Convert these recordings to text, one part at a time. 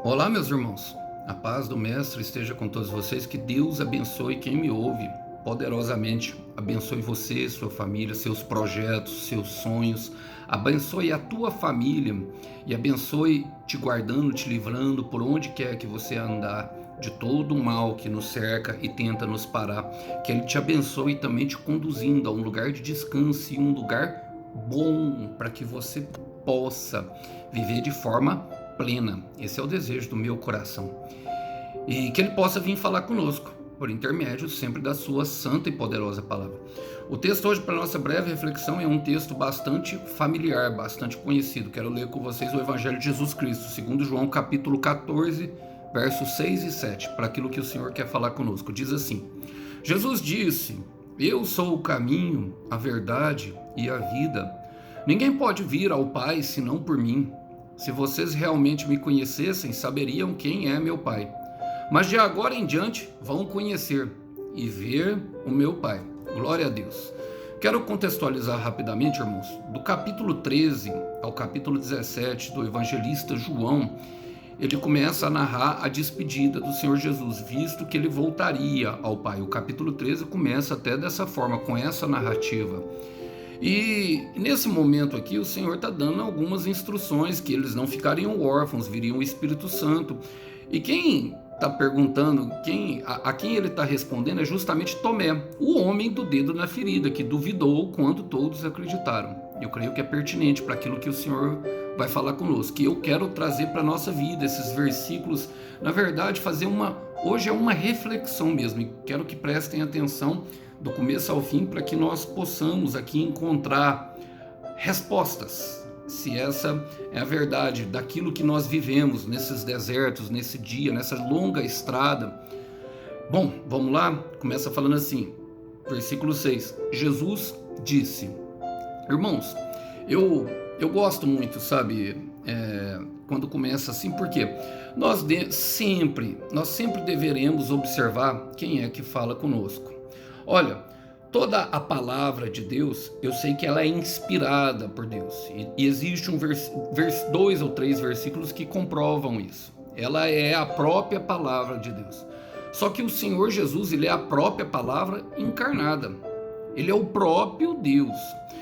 Olá, meus irmãos. A paz do Mestre esteja com todos vocês. Que Deus abençoe quem me ouve poderosamente. Abençoe você, sua família, seus projetos, seus sonhos. Abençoe a tua família e abençoe te guardando, te livrando por onde quer que você andar, de todo o mal que nos cerca e tenta nos parar. Que Ele te abençoe e também te conduzindo a um lugar de descanso e um lugar bom para que você possa viver de forma plena. Esse é o desejo do meu coração. E que Ele possa vir falar conosco, por intermédio sempre da sua santa e poderosa palavra. O texto hoje para nossa breve reflexão é um texto bastante familiar, bastante conhecido. Quero ler com vocês o Evangelho de Jesus Cristo, segundo João capítulo 14, versos 6 e 7, para aquilo que o Senhor quer falar conosco. Diz assim: Jesus disse: Eu sou o caminho, a verdade e a vida. Ninguém pode vir ao Pai senão por mim. Se vocês realmente me conhecessem, saberiam quem é meu Pai. Mas de agora em diante vão conhecer e ver o meu Pai. Glória a Deus. Quero contextualizar rapidamente, irmãos, do capítulo 13 ao capítulo 17 do evangelista João. Ele começa a narrar a despedida do Senhor Jesus, visto que ele voltaria ao Pai. O capítulo 13 começa até dessa forma, com essa narrativa. E nesse momento aqui o Senhor está dando algumas instruções, que eles não ficariam órfãos, viriam o Espírito Santo. E quem está perguntando, a quem ele está respondendo é justamente Tomé, o homem do dedo na ferida, que duvidou quando todos acreditaram. Eu creio que é pertinente para aquilo que o Senhor vai falar conosco, que eu quero trazer para a nossa vida esses versículos, na verdade hoje é uma reflexão mesmo, e quero que prestem atenção do começo ao fim, para que nós possamos aqui encontrar respostas, se essa é a verdade daquilo que nós vivemos nesses desertos, nesse dia, nessa longa estrada. Bom, vamos lá? Começa falando assim, versículo 6. Jesus disse: Irmãos, eu gosto muito, sabe, quando começa assim, porque nós sempre deveremos observar quem é que fala conosco. Olha, toda a palavra de Deus, eu sei que ela é inspirada por Deus. E existe dois ou três versículos que comprovam isso. Ela é a própria palavra de Deus. Só que o Senhor Jesus, ele é a própria palavra encarnada. Ele é o próprio Deus.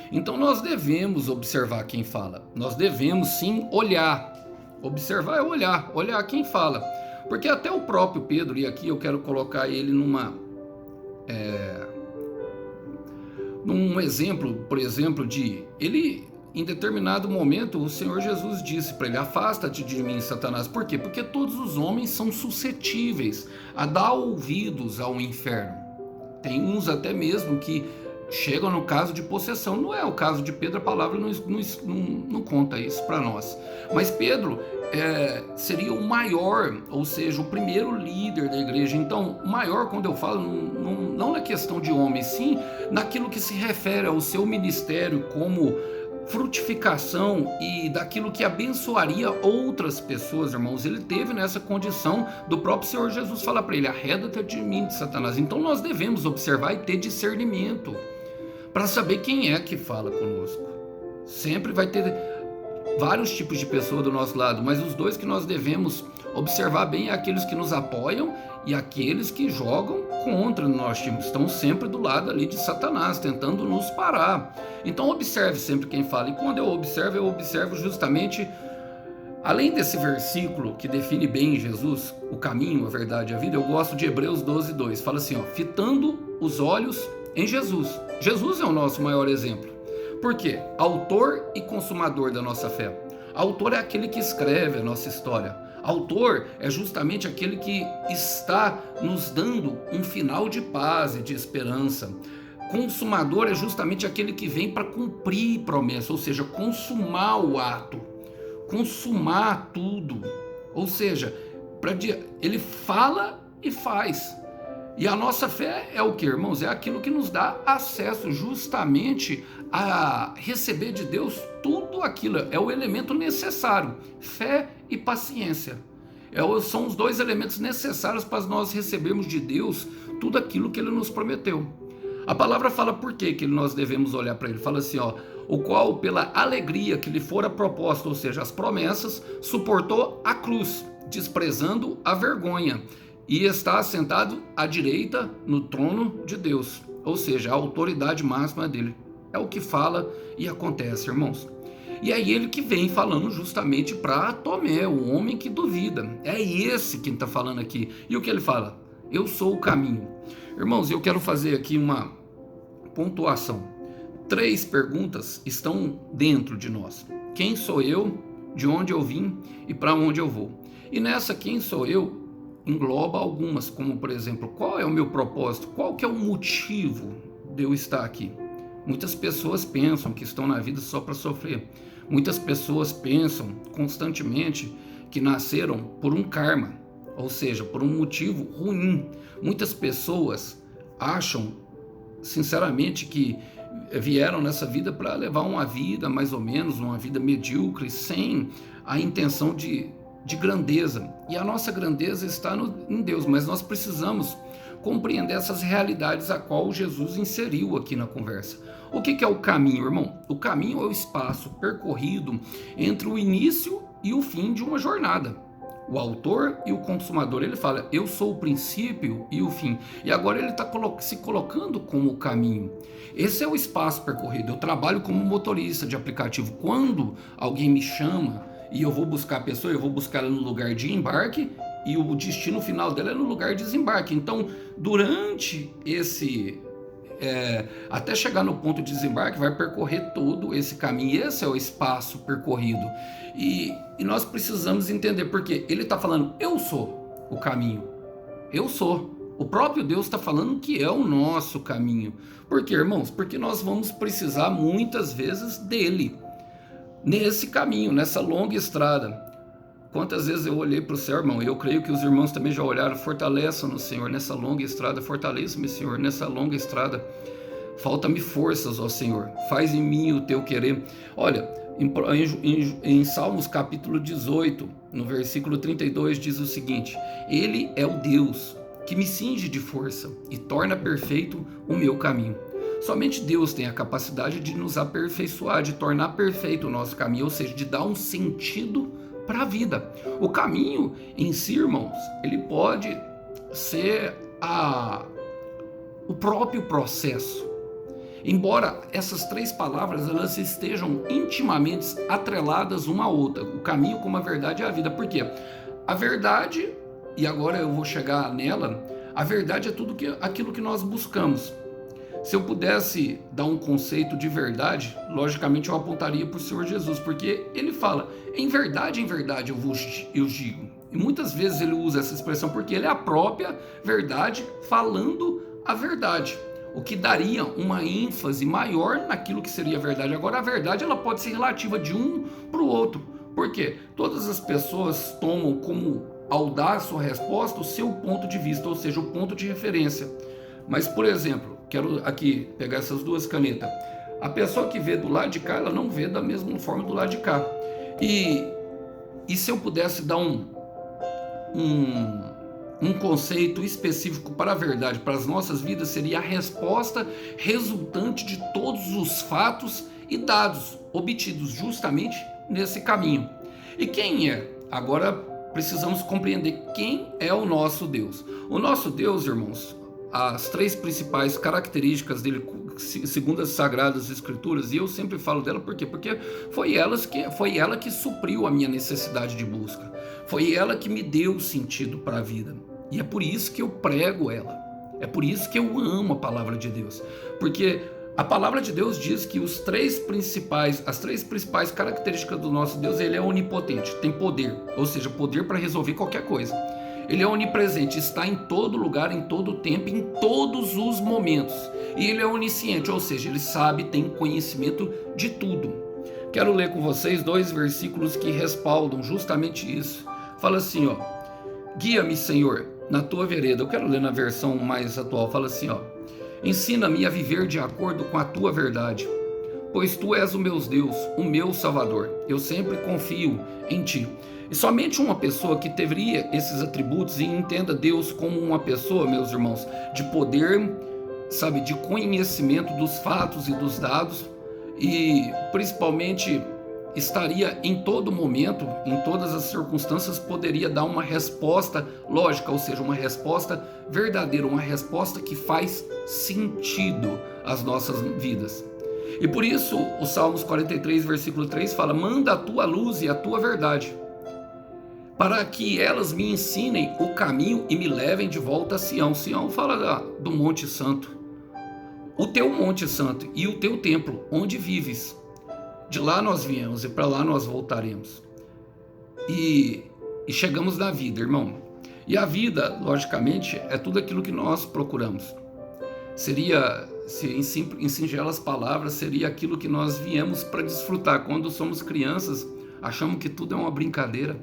Então nós devemos observar quem fala. Nós devemos sim olhar. Observar é olhar quem fala. Porque até o próprio Pedro, e aqui eu quero colocar ele num exemplo, por exemplo, ele, em determinado momento, o Senhor Jesus disse para ele: afasta-te de mim, Satanás. Por quê? Porque todos os homens são suscetíveis a dar ouvidos ao inferno. Tem uns até mesmo que chegam no caso de possessão. Não é o caso de Pedro, a palavra não conta isso para nós. Mas Pedro seria o maior, ou seja, o primeiro líder da igreja. Então, o maior, quando eu falo, não na questão de homem, sim naquilo que se refere ao seu ministério como frutificação e daquilo que abençoaria outras pessoas, irmãos. Ele teve nessa condição do próprio Senhor Jesus falar para ele: arreda-te de mim, de Satanás. Então nós devemos observar e ter discernimento para saber quem é que fala conosco. Sempre vai ter vários tipos de pessoas do nosso lado, mas os dois que nós devemos observar bem é aqueles que nos apoiam e aqueles que jogam contra nós, estão sempre do lado ali de Satanás, tentando nos parar. Então observe sempre quem fala. E quando eu observo justamente, além desse versículo que define bem Jesus, o caminho, a verdade e a vida, eu gosto de Hebreus 12:2. Fala assim, fitando os olhos em Jesus. Jesus é o nosso maior exemplo. Por quê? Autor e consumador da nossa fé. Autor é aquele que escreve a nossa história. Autor é justamente aquele que está nos dando um final de paz e de esperança. Consumador é justamente aquele que vem para cumprir promessa, ou seja, consumar o ato, consumar tudo. Ou seja, ele fala e faz. E a nossa fé é o que, irmãos? É aquilo que nos dá acesso justamente a receber de Deus tudo aquilo. É o elemento necessário, fé e paciência. São os dois elementos necessários para nós recebermos de Deus tudo aquilo que Ele nos prometeu. A palavra fala por que nós devemos olhar para Ele. Fala assim, o qual pela alegria que lhe fora proposta, ou seja, as promessas, suportou a cruz, desprezando a vergonha, e está assentado à direita no trono de Deus, ou seja, a autoridade máxima dele. É o que fala e acontece, irmãos. E é ele que vem falando justamente para Tomé, o homem que duvida. É esse quem está falando aqui. E o que ele fala? Eu sou o caminho. Irmãos, eu quero fazer aqui uma pontuação. 3 perguntas estão dentro de nós. Quem sou eu? De onde eu vim? E para onde eu vou? E nessa quem sou eu engloba algumas, como por exemplo, qual é o meu propósito? Qual que é o motivo de eu estar aqui? Muitas pessoas pensam que estão na vida só para sofrer. Muitas pessoas pensam constantemente que nasceram por um karma, ou seja, por um motivo ruim. Muitas pessoas acham, sinceramente, que vieram nessa vida para levar uma vida mais ou menos, uma vida medíocre, sem a intenção de grandeza. E a nossa grandeza está em Deus, mas nós precisamos compreender essas realidades a qual Jesus inseriu aqui na conversa. O que é o caminho, irmão? O caminho é o espaço percorrido entre o início e o fim de uma jornada. O autor e o consumador, ele fala, eu sou o princípio e o fim. E agora ele está se colocando como o caminho. Esse é o espaço percorrido. Eu trabalho como motorista de aplicativo. Quando alguém me chama e eu vou buscar a pessoa, eu vou buscar ela no lugar de embarque e o destino final dela é no lugar de desembarque. Então, durante esse... até chegar no ponto de desembarque, vai percorrer todo esse caminho. Esse é o espaço percorrido. E nós precisamos entender, porque ele está falando, eu sou o caminho. Eu sou. O próprio Deus está falando que é o nosso caminho. Por quê, irmãos? Porque nós vamos precisar muitas vezes dele. Nesse caminho, nessa longa estrada. Quantas vezes eu olhei para o céu, irmão, e eu creio que os irmãos também já olharam, fortaleça no Senhor nessa longa estrada, fortaleça-me, Senhor, nessa longa estrada, falta-me forças, ó Senhor, faz em mim o teu querer. Olha, em Salmos capítulo 18, no versículo 32, diz o seguinte, ele é o Deus que me cinge de força e torna perfeito o meu caminho. Somente Deus tem a capacidade de nos aperfeiçoar, de tornar perfeito o nosso caminho, ou seja, de dar um sentido para a vida. O caminho em si, irmãos, ele pode ser o próprio processo. Embora essas 3 palavras elas estejam intimamente atreladas uma à outra. O caminho como a verdade é a vida. Por quê? A verdade, e agora eu vou chegar nela, a verdade é tudo aquilo que nós buscamos. Se eu pudesse dar um conceito de verdade, logicamente eu apontaria para o Senhor Jesus, porque ele fala, em verdade eu digo. E muitas vezes ele usa essa expressão porque ele é a própria verdade falando a verdade, o que daria uma ênfase maior naquilo que seria a verdade. Agora a verdade ela pode ser relativa de um para o outro, porque todas as pessoas tomam como, ao dar a sua resposta, o seu ponto de vista, ou seja, o ponto de referência. Mas, por exemplo, quero aqui pegar essas 2 canetas. A pessoa que vê do lado de cá, ela não vê da mesma forma do lado de cá. E se eu pudesse dar um conceito específico para a verdade, para as nossas vidas, seria a resposta resultante de todos os fatos e dados obtidos justamente nesse caminho. E quem é? Agora precisamos compreender quem é o nosso Deus. O nosso Deus, irmãos, as 3 principais características dele, segundo as Sagradas Escrituras, e eu sempre falo dela, por quê? Porque foi ela que supriu a minha necessidade de busca, foi ela que me deu sentido para a vida, e é por isso que eu prego ela, é por isso que eu amo a palavra de Deus, porque a palavra de Deus diz que as 3 principais características do nosso Deus, ele é onipotente, tem poder, ou seja, poder para resolver qualquer coisa. Ele é onipresente, está em todo lugar, em todo tempo, em todos os momentos. E ele é onisciente, ou seja, ele sabe, tem conhecimento de tudo. Quero ler com vocês 2 versículos que respaldam justamente isso. Fala assim, ó, guia-me, Senhor, na tua vereda. Eu quero ler na versão mais atual. Fala assim, ó, ensina-me a viver de acordo com a tua verdade, pois tu és o meu Deus, o meu Salvador. Eu sempre confio em ti. E somente uma pessoa que teria esses atributos e entenda Deus como uma pessoa, meus irmãos, de poder, sabe, de conhecimento dos fatos e dos dados, e principalmente estaria em todo momento, em todas as circunstâncias, poderia dar uma resposta lógica, ou seja, uma resposta verdadeira, uma resposta que faz sentido às nossas vidas. E por isso o Salmos 43, versículo 3 fala: manda a tua luz e a tua verdade, para que elas me ensinem o caminho e me levem de volta a Sião. Sião fala do Monte Santo, o teu Monte Santo e o teu templo, onde vives. De lá nós viemos e para lá nós voltaremos. E chegamos na vida, irmão. E a vida, logicamente, é tudo aquilo que nós procuramos. Seria, em singelas palavras, seria aquilo que nós viemos para desfrutar. Quando somos crianças, achamos que tudo é uma brincadeira.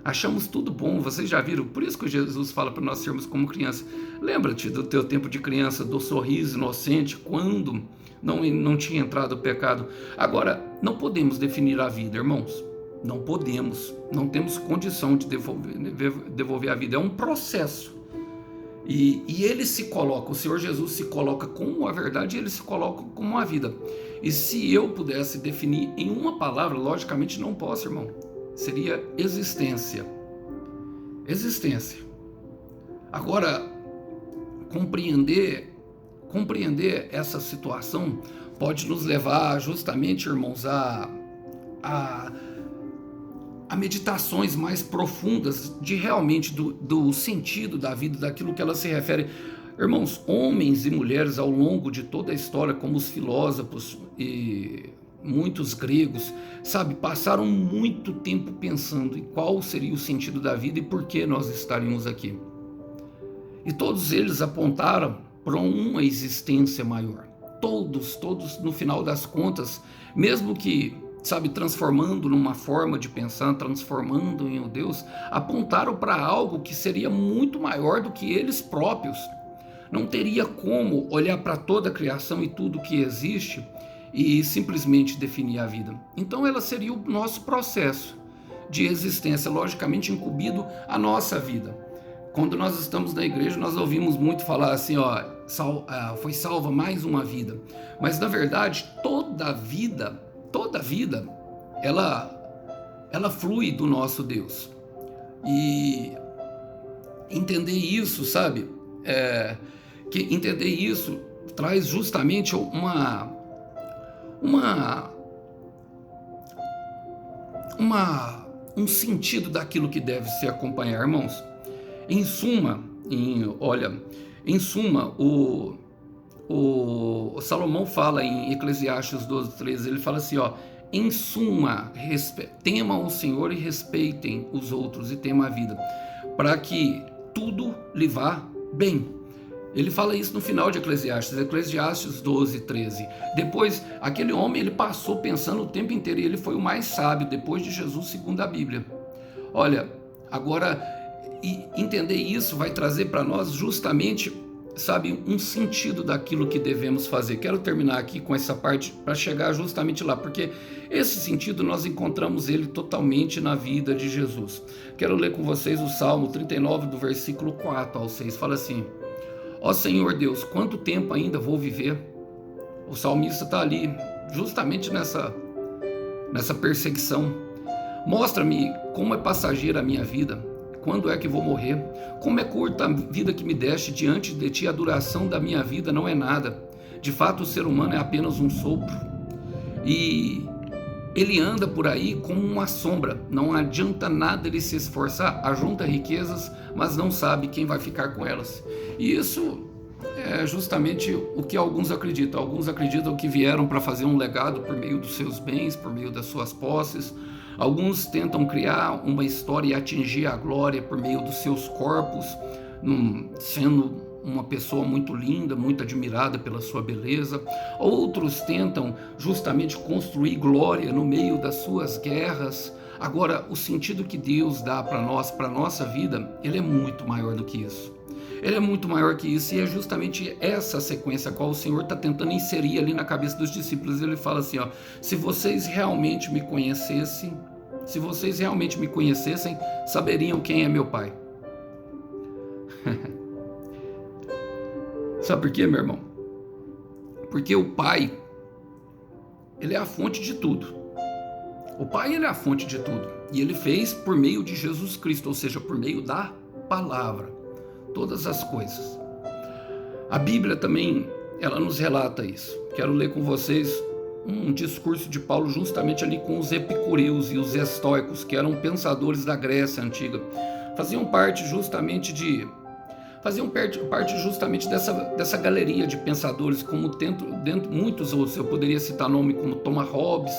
Achamos tudo bom, vocês já viram? Por isso que Jesus fala para nós sermos como criança. Lembra-te do teu tempo de criança, do sorriso inocente, quando não tinha entrado o pecado. Agora, não podemos definir a vida, irmãos. Não podemos, não temos condição de devolver a vida. É um processo. E ele se coloca, o Senhor Jesus se coloca como a verdade e ele se coloca como a vida. E se eu pudesse definir em uma palavra, logicamente não posso, irmão. Seria existência. Existência. Agora, compreender essa situação pode nos levar justamente, irmãos, a meditações mais profundas de realmente do sentido da vida, daquilo que ela se refere. Irmãos, homens e mulheres ao longo de toda a história, como os filósofos e muitos gregos, sabe, passaram muito tempo pensando em qual seria o sentido da vida e por que nós estaríamos aqui. E todos eles apontaram para uma existência maior. Todos, no final das contas, mesmo que, sabe, transformando numa forma de pensar, transformando em um Deus, apontaram para algo que seria muito maior do que eles próprios. Não teria como olhar para toda a criação e tudo que existe e simplesmente definir a vida. Então ela seria o nosso processo de existência, logicamente incumbido a nossa vida. Quando nós estamos na igreja, nós ouvimos muito falar assim, foi salva mais uma vida. Mas na verdade, toda vida, ela flui do nosso Deus. E entender isso, sabe? Que entender isso traz justamente um sentido daquilo que deve se acompanhar, irmãos. Em suma, o Salomão fala em Eclesiastes 12:13, ele fala assim, em suma, temam o Senhor e respeitem os outros e temam a vida, para que tudo lhe vá bem. Ele fala isso no final de Eclesiastes 12:13. Depois, aquele homem, ele passou pensando o tempo inteiro, e ele foi o mais sábio depois de Jesus, segundo a Bíblia. Olha, agora, entender isso vai trazer para nós justamente, sabe, um sentido daquilo que devemos fazer. Quero terminar aqui com essa parte para chegar justamente lá, porque esse sentido nós encontramos ele totalmente na vida de Jesus. Quero ler com vocês o Salmo 39, do versículo 4 ao 6. Fala assim: ó Senhor Deus, quanto tempo ainda vou viver? O salmista está ali justamente nessa perseguição. Mostra-me como é passageira a minha vida. Quando é que vou morrer? Como é curta a vida que me deste, diante de ti a duração da minha vida não é nada. De fato, o ser humano é apenas um sopro. E ele anda por aí como uma sombra. Não adianta nada ele se esforçar, ajunta riquezas, mas não sabe quem vai ficar com elas. E isso é justamente o que alguns acreditam. Alguns acreditam que vieram para fazer um legado por meio dos seus bens, por meio das suas posses. Alguns tentam criar uma história e atingir a glória por meio dos seus corpos, sendo uma pessoa muito linda, muito admirada pela sua beleza. Outros tentam justamente construir glória no meio das suas guerras. Agora, o sentido que Deus dá para nós, para a nossa vida, ele é muito maior do que isso. Ele é muito maior que isso, e é justamente essa sequência a qual o Senhor está tentando inserir ali na cabeça dos discípulos. Ele fala assim, se vocês realmente me conhecessem, saberiam quem é meu Pai. Sabe por quê, meu irmão? Porque o Pai, ele é a fonte de tudo. O Pai, ele é a fonte de tudo. E ele fez por meio de Jesus Cristo, ou seja, por meio da palavra, todas as coisas. A Bíblia também, ela nos relata isso. Quero ler com vocês um discurso de Paulo justamente ali com os epicureus e os estoicos, que eram pensadores da Grécia Antiga. Faziam parte justamente dessa galeria de pensadores, como dentro muitos outros. Eu poderia citar nome como Thomas Hobbes,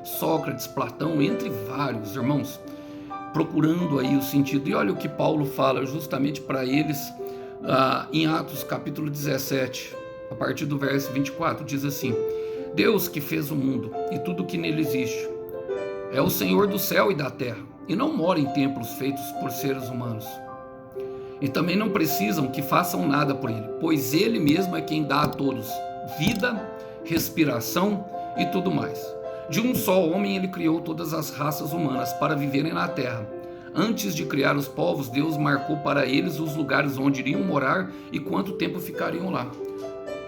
Sócrates, Platão, entre vários, irmãos, procurando aí o sentido. E olha o que Paulo fala justamente para eles em Atos capítulo 17, a partir do verso 24, diz assim: Deus que fez o mundo e tudo que nele existe é o Senhor do céu e da terra, e não mora em templos feitos por seres humanos. E também não precisam que façam nada por ele, pois ele mesmo é quem dá a todos vida, respiração e tudo mais. De um só homem ele criou todas as raças humanas para viverem na terra. Antes de criar os povos, Deus marcou para eles os lugares onde iriam morar e quanto tempo ficariam lá.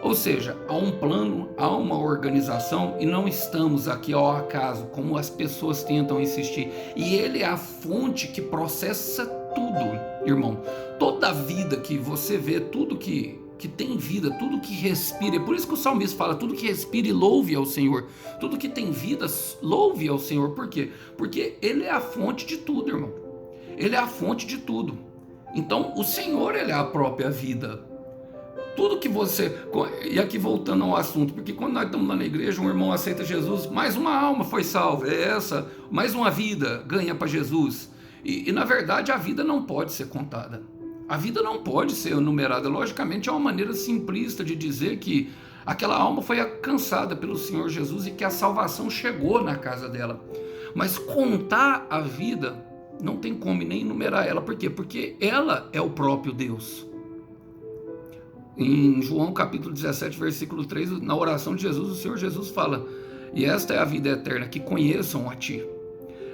Ou seja, há um plano, há uma organização, e não estamos aqui ao acaso, como as pessoas tentam insistir. E ele é a fonte que processa tudo, irmão. Toda a vida que você vê, tudo que tem vida, tudo que respira. É por isso que o salmista fala: tudo que respira, louve ao Senhor. Tudo que tem vida, louve ao Senhor. Por quê? Porque ele é a fonte de tudo, irmão. Ele é a fonte de tudo. Então, o Senhor, ele é a própria vida. Tudo que você... E aqui voltando ao assunto, porque quando nós estamos lá na igreja, um irmão aceita Jesus, mais uma alma foi salva, é essa, mais uma vida ganha para Jesus. E na verdade a vida não pode ser contada. A vida não pode ser enumerada. Logicamente é uma maneira simplista de dizer que aquela alma foi alcançada pelo Senhor Jesus e que a salvação chegou na casa dela. Mas contar a vida não tem como nem enumerar ela. Por quê? Porque ela é o próprio Deus. Em João capítulo 17, versículo 3, na oração de Jesus, o Senhor Jesus fala: e esta é a vida eterna, que conheçam a ti.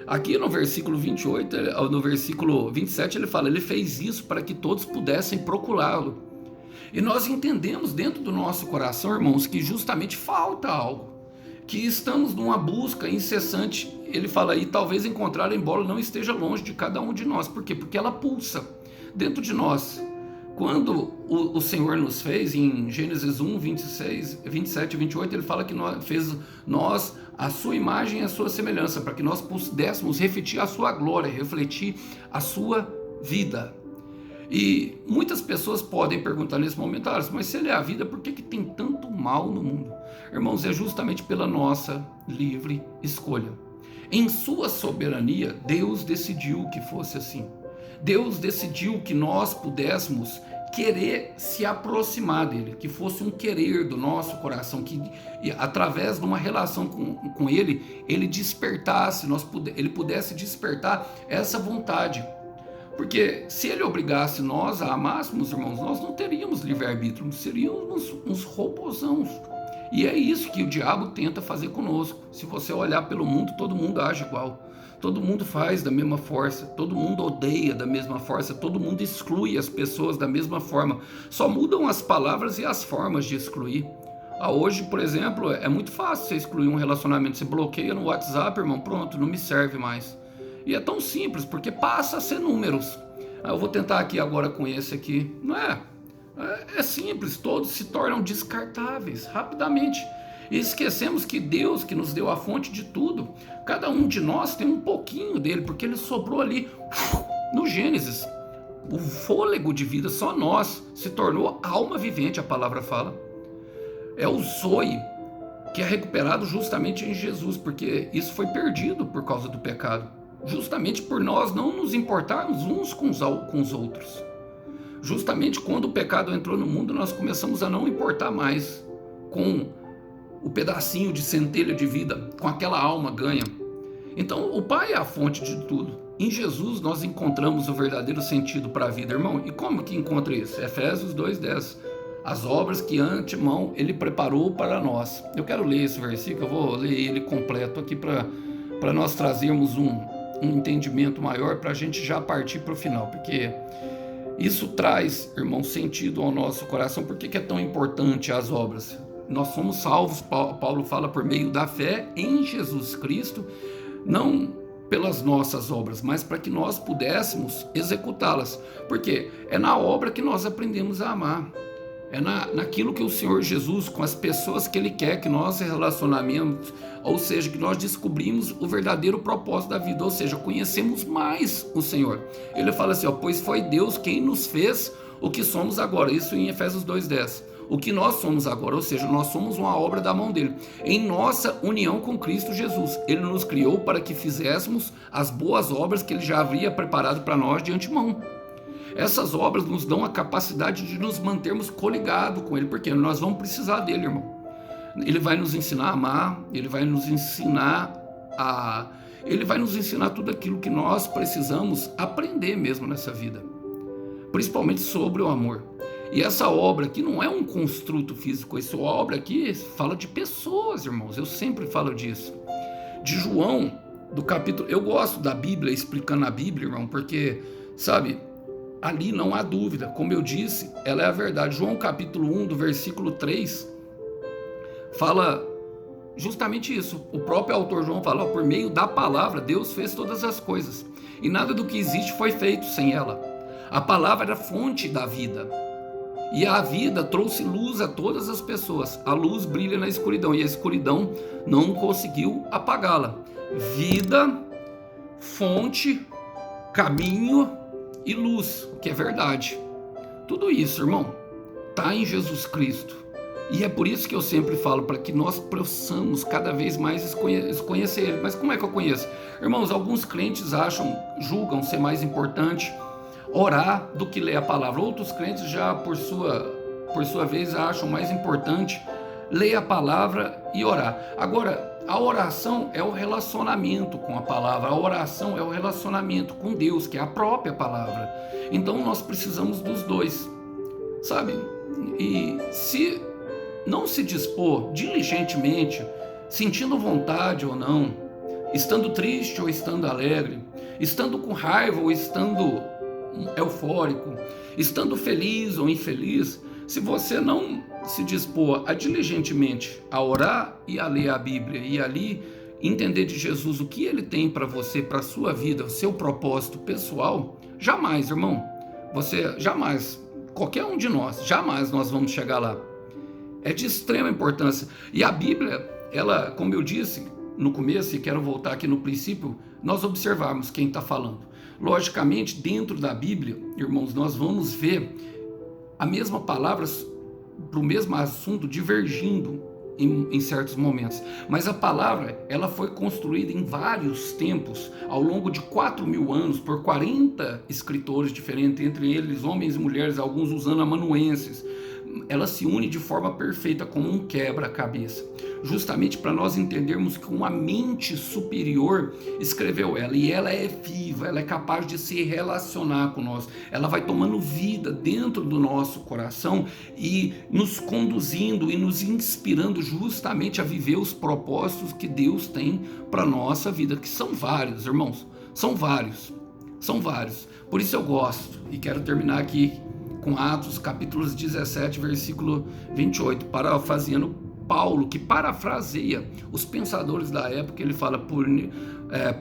Aqui no versículo 28, no versículo 27, ele fala: ele fez isso para que todos pudessem procurá-lo. E nós entendemos dentro do nosso coração, irmãos, que justamente falta algo, que estamos numa busca incessante. Ele fala aí: talvez encontrar, embora não esteja longe de cada um de nós. Por quê? Porque ela pulsa dentro de nós. Quando o Senhor nos fez, em Gênesis 1, 27 e 28, ele fala que fez nós a sua imagem e a sua semelhança, para que nós pudéssemos refletir a sua glória, refletir a sua vida. E muitas pessoas podem perguntar nesse momento: mas se ele é a vida, por que tem tanto mal no mundo? Irmãos, é justamente pela nossa livre escolha. Em sua soberania, Deus decidiu que fosse assim. Deus decidiu que nós pudéssemos querer se aproximar dele, que fosse um querer do nosso coração, que através de uma relação com ele, ele despertasse, ele pudesse despertar essa vontade. Porque se ele obrigasse nós a amássemos, irmãos, nós não teríamos livre-arbítrio, seríamos uns robozãos. E é isso que o diabo tenta fazer conosco. Se você olhar pelo mundo, todo mundo age igual. Todo mundo faz da mesma força, todo mundo odeia da mesma força, todo mundo exclui as pessoas da mesma forma. Só mudam as palavras e as formas de excluir. Hoje, por exemplo, é muito fácil você excluir um relacionamento. Você bloqueia no WhatsApp, irmão, pronto, não me serve mais. E é tão simples, porque passa a ser números. Eu vou tentar aqui agora com esse aqui. Não é? É simples, todos se tornam descartáveis rapidamente. E esquecemos que Deus, que nos deu a fonte de tudo, cada um de nós tem um pouquinho dele, porque ele sobrou ali no Gênesis. O fôlego de vida, só nós, se tornou alma vivente, a palavra fala. É o Zoe, que é recuperado justamente em Jesus, porque isso foi perdido por causa do pecado. Justamente por nós não nos importarmos uns com os outros. Justamente quando o pecado entrou no mundo, nós começamos a não importar mais com o pedacinho de centelha de vida, com aquela alma ganha. Então o Pai é a fonte de tudo. Em Jesus nós encontramos o verdadeiro sentido para a vida, irmão. E como que encontra isso? Efésios 2:10. As obras que antemão ele preparou para nós. Eu quero ler esse versículo, eu vou ler ele completo aqui para nós trazermos um entendimento maior, para a gente já partir para o final, porque isso traz, irmão, sentido ao nosso coração. Por que é tão importante as obras? nós somos salvos, Paulo fala, por meio da fé em Jesus Cristo, não pelas nossas obras, mas para que nós pudéssemos executá-las, porque é na obra que nós aprendemos a amar, é naquilo que o Senhor Jesus, com as pessoas que Ele quer que nós se relacionemos, ou seja, que nós descobrimos o verdadeiro propósito da vida, ou seja, conhecemos mais o Senhor. Ele fala assim, pois foi Deus quem nos fez o que somos agora, isso em Efésios 2:10. O que nós somos agora, ou seja, nós somos uma obra da mão dele, em nossa união com Cristo Jesus. Ele nos criou para que fizéssemos as boas obras que ele já havia preparado para nós de antemão. Essas obras nos dão a capacidade de nos mantermos coligados com ele, porque nós vamos precisar dele, irmão. Ele vai nos ensinar a amar, ele vai nos ensinar tudo aquilo que nós precisamos aprender mesmo nessa vida, principalmente sobre o amor. E essa obra aqui não é um construto físico, essa obra aqui fala de pessoas, irmãos, eu sempre falo disso. De João, do capítulo... Eu gosto da Bíblia, explicando a Bíblia, irmão, porque, sabe, ali não há dúvida, como eu disse, ela é a verdade. João capítulo 1, do versículo 3, fala justamente isso. O próprio autor João fala, por meio da palavra, Deus fez todas as coisas, e nada do que existe foi feito sem ela. A palavra era a fonte da vida, e a vida trouxe luz a todas as pessoas. A luz brilha na escuridão, e a escuridão não conseguiu apagá-la. Vida, fonte, caminho e luz, o que é verdade. Tudo isso, irmão, está em Jesus Cristo. E é por isso que eu sempre falo, para que nós possamos cada vez mais conhecer Ele. Mas como é que eu conheço? Irmãos, alguns crentes julgam ser mais importante orar do que ler a palavra. Outros crentes já, por sua vez, acham mais importante ler a palavra e orar. Agora, a oração é o relacionamento com a palavra, a oração é o relacionamento com Deus, que é a própria palavra. Então nós precisamos dos dois, sabe? E se não se dispor diligentemente, sentindo vontade ou não, estando triste ou estando alegre, estando com raiva ou estando eufórico, estando feliz ou infeliz, se você não se dispor a diligentemente a orar e a ler a Bíblia e ali entender de Jesus o que ele tem para você, para a sua vida, o seu propósito pessoal, jamais, irmão, qualquer um de nós, jamais nós vamos chegar lá. É de extrema importância. E a Bíblia, ela, como eu disse no começo, e quero voltar aqui no princípio, nós observarmos quem está falando. Logicamente, dentro da Bíblia, irmãos, nós vamos ver a mesma palavra para o mesmo assunto divergindo em certos momentos. Mas a palavra, ela foi construída em vários tempos, ao longo de 4.000 anos, por 40 escritores diferentes, entre eles homens e mulheres, alguns usando amanuenses. Ela se une de forma perfeita, como um quebra-cabeça, justamente para nós entendermos que uma mente superior escreveu ela, e ela é viva, ela é capaz de se relacionar com nós, ela vai tomando vida dentro do nosso coração e nos conduzindo e nos inspirando justamente a viver os propósitos que Deus tem para a nossa vida, que são vários, irmãos, são vários, por isso eu gosto, e quero terminar aqui com Atos, capítulos 17, versículo 28, parafraseando Paulo, que parafraseia os pensadores da época. Ele fala,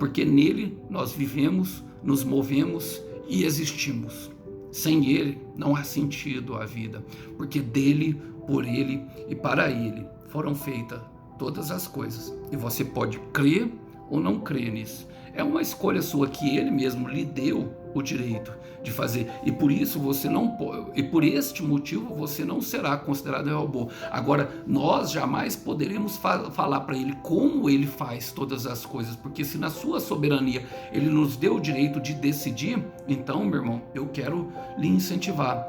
porque nele nós vivemos, nos movemos e existimos. Sem ele não há sentido à vida, porque dele, por ele e para ele foram feitas todas as coisas. E você pode crer ou não crer nisso. É uma escolha sua, que ele mesmo lhe deu o direito de fazer, e por isso você não pode, e por este motivo você não será considerado robô. Agora, nós jamais poderemos falar para ele como ele faz todas as coisas, porque se na sua soberania ele nos deu o direito de decidir, então, meu irmão, eu quero lhe incentivar.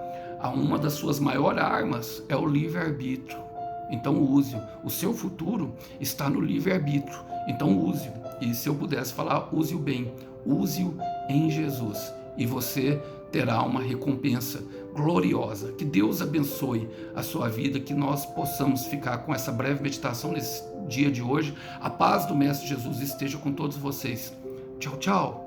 Uma das suas maiores armas é o livre-arbítrio. Então use-o. O seu futuro está no livre-arbítrio. Então use-o. E se eu pudesse falar, use-o bem. Use-o em Jesus. E você terá uma recompensa gloriosa. Que Deus abençoe a sua vida. Que nós possamos ficar com essa breve meditação nesse dia de hoje. A paz do Mestre Jesus esteja com todos vocês. Tchau, tchau.